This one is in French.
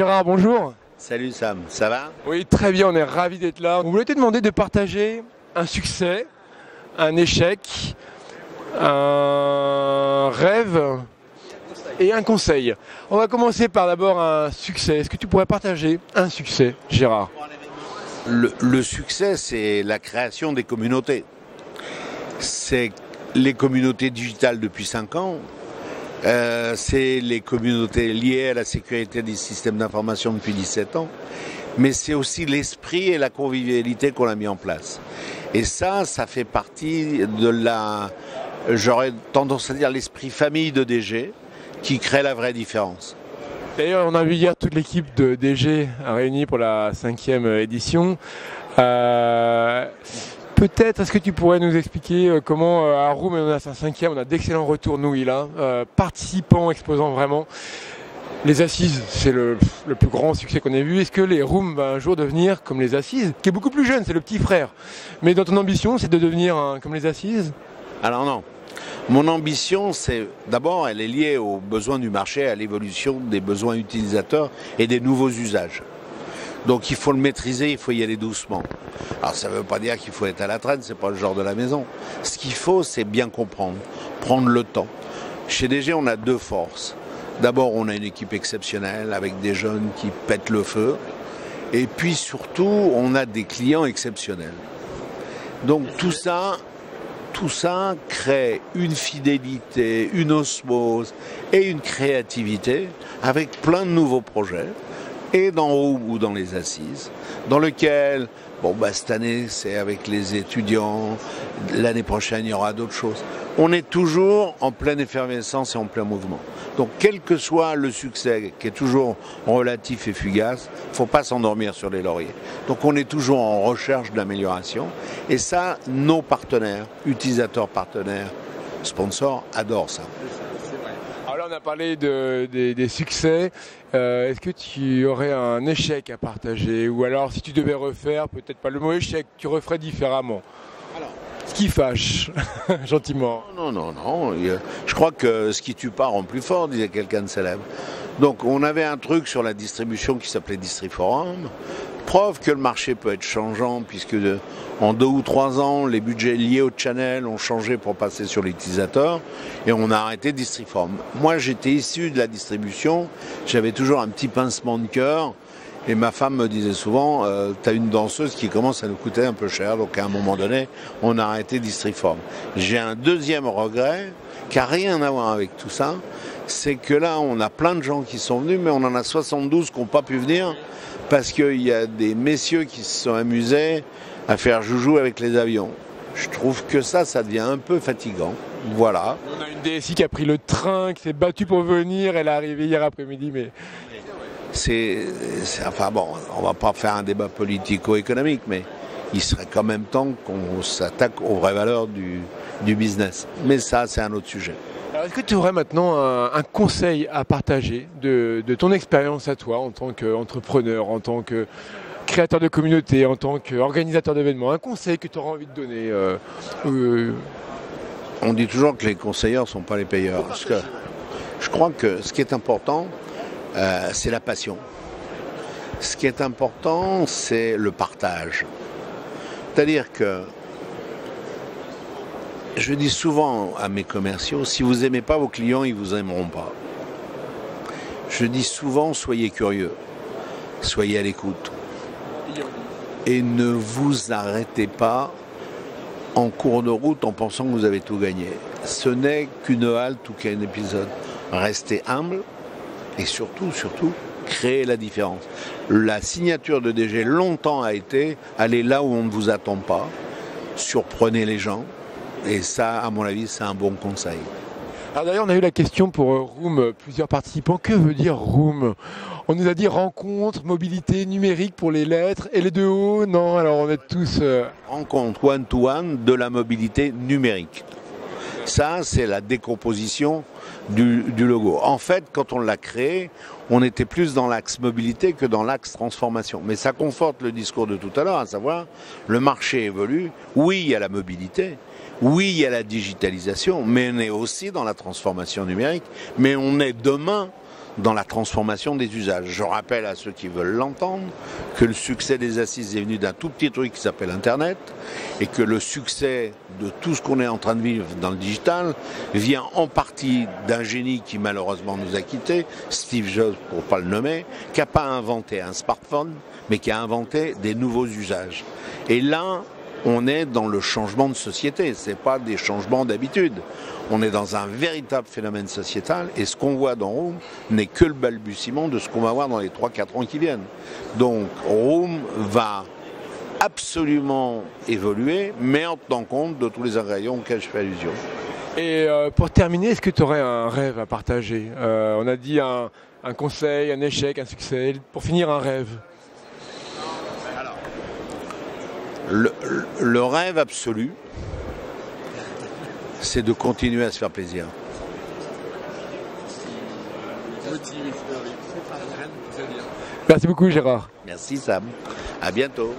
Gérard, bonjour. Salut Sam, ça va? Oui, très bien, on est ravis d'être là. On voulait te demander de partager un succès, un échec, un rêve et un conseil. On va commencer par d'abord un succès. Est-ce que tu pourrais partager un succès, Gérard? Le succès, c'est la création des communautés. C'est les communautés digitales depuis 5 ans. C'est les communautés liées à la sécurité des systèmes d'information depuis 17 ans. Mais c'est aussi l'esprit et la convivialité qu'on a mis en place. Et ça fait partie de j'aurais tendance à dire, l'esprit famille de DG qui crée la vraie différence. D'ailleurs, on a vu hier toute l'équipe de DG réunie pour la 5e édition. Peut-être, est-ce que tu pourrais nous expliquer comment à Room, on a sa 5e, on a d'excellents retours, nous, participants, exposants vraiment. Les Assises, c'est le plus grand succès qu'on ait vu. Est-ce que les Room va un jour devenir comme les Assises, qui est beaucoup plus jeune, c'est le petit frère. Mais dans ton ambition, c'est de devenir comme les Assises? Alors non. Mon ambition, d'abord, elle est liée aux besoins du marché, à l'évolution des besoins utilisateurs et des nouveaux usages. Donc il faut le maîtriser, il faut y aller doucement. Alors ça ne veut pas dire qu'il faut être à la traîne, c'est pas le genre de la maison. Ce qu'il faut, c'est bien comprendre, prendre le temps. Chez DG, on a 2 forces. D'abord, on a une équipe exceptionnelle avec des jeunes qui pètent le feu. Et puis surtout, on a des clients exceptionnels. Donc tout ça crée une fidélité, une osmose et une créativité avec plein de nouveaux projets. Et dans Room ou dans les Assises, dans lequel, cette année c'est avec les étudiants, l'année prochaine il y aura d'autres choses. On est toujours en pleine effervescence et en plein mouvement. Donc quel que soit le succès, qui est toujours relatif et fugace, il ne faut pas s'endormir sur les lauriers. Donc on est toujours en recherche d'amélioration. Et ça, nos partenaires, utilisateurs partenaires, sponsors, adorent ça. Alors là, on a parlé des succès. Est-ce que tu aurais un échec à partager? Ou alors, si tu devais refaire, peut-être pas le mot échec, tu referais différemment? Alors, ce qui fâche, gentiment. Non. Je crois que ce qui tue pas rend plus fort, disait quelqu'un de célèbre. Donc, on avait un truc sur la distribution qui s'appelait Distriforum. Preuve que le marché peut être changeant, puisque en 2 ou 3 ans, les budgets liés au channel ont changé pour passer sur l'utilisateur, et on a arrêté Distriform. Moi, j'étais issu de la distribution, j'avais toujours un petit pincement de cœur, et ma femme me disait souvent, t'as une danseuse qui commence à nous coûter un peu cher, donc à un moment donné, on a arrêté Distriform. J'ai un deuxième regret, qui n'a rien à voir avec tout ça, c'est que là, on a plein de gens qui sont venus, mais on en a 72 qui n'ont pas pu venir, parce qu'il y a des messieurs qui se sont amusés à faire joujou avec les avions. Je trouve que ça devient un peu fatigant. Voilà. On a une DSI qui a pris le train, qui s'est battue pour venir, elle est arrivée hier après-midi, mais... on va pas faire un débat politico-économique, mais il serait quand même temps qu'on s'attaque aux vraies valeurs du business. Mais ça, c'est un autre sujet. Alors, est-ce que tu aurais maintenant un conseil à partager de ton expérience à toi en tant qu'entrepreneur, en tant que créateur de communauté, en tant qu'organisateur d'événements, un conseil que tu auras envie de donner On dit toujours que les conseilleurs ne sont pas les payeurs. Parce que je crois que ce qui est important, c'est la passion. Ce qui est important, c'est le partage. C'est-à-dire que je dis souvent à mes commerciaux, si vous n'aimez pas vos clients, ils ne vous aimeront pas. Je dis souvent, soyez curieux, soyez à l'écoute. Et ne vous arrêtez pas en cours de route en pensant que vous avez tout gagné. Ce n'est qu'une halte ou qu'un épisode. Restez humble et surtout, créez la différence. La signature de DG longtemps a été, allez là où on ne vous attend pas, surprenez les gens. Et ça, à mon avis, c'est un bon conseil. Alors d'ailleurs, on a eu la question pour Room, plusieurs participants. Que veut dire Room? On nous a dit rencontre, mobilité numérique pour les lettres et les 2 O. Non, alors on est tous... Rencontre one-to-one de la mobilité numérique. Ça, c'est la décomposition du logo. En fait, quand on l'a créé, on était plus dans l'axe mobilité que dans l'axe transformation. Mais ça conforte le discours de tout à l'heure, à savoir, le marché évolue. Oui, il y a la mobilité. Oui, il y a la digitalisation, mais on est aussi dans la transformation numérique. Mais on est demain dans la transformation des usages. Je rappelle à ceux qui veulent l'entendre que le succès des assises est venu d'un tout petit truc qui s'appelle Internet et que le succès de tout ce qu'on est en train de vivre dans le digital vient en partie d'un génie qui malheureusement nous a quittés, Steve Jobs pour ne pas le nommer, qui n'a pas inventé un smartphone mais qui a inventé des nouveaux usages. Et là, on est dans le changement de société, ce n'est pas des changements d'habitude. On est dans un véritable phénomène sociétal et ce qu'on voit dans Room n'est que le balbutiement de ce qu'on va voir dans les 3-4 ans qui viennent. Donc Room va absolument évoluer, mais en tenant compte de tous les ingrédients auxquels je fais allusion. Et pour terminer, est-ce que tu aurais un rêve à partager? On a dit un conseil, un échec, un succès. Pour finir, un rêve. Le rêve absolu, c'est de continuer à se faire plaisir. Merci beaucoup Gérard. Merci Sam, à bientôt.